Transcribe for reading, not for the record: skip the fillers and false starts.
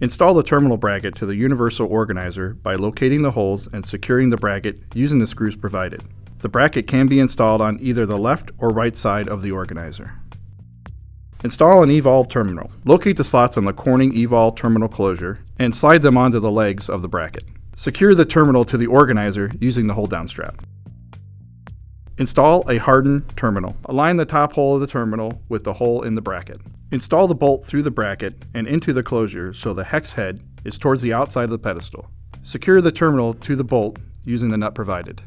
Install the terminal bracket to the universal organizer by locating the holes and securing the bracket using the screws provided. The bracket can be installed on either the left or right side of the organizer. Install an Evolv terminal. Locate the slots on the Corning Evolv terminal closure and slide them onto the legs of the bracket. Secure the terminal to the organizer using the hold-down strap. Install a hardened terminal. Align the top hole of the terminal with the hole in the bracket. Install the bolt through the bracket and into the closure so the hex head is towards the outside of the pedestal. Secure the terminal to the bolt using the nut provided.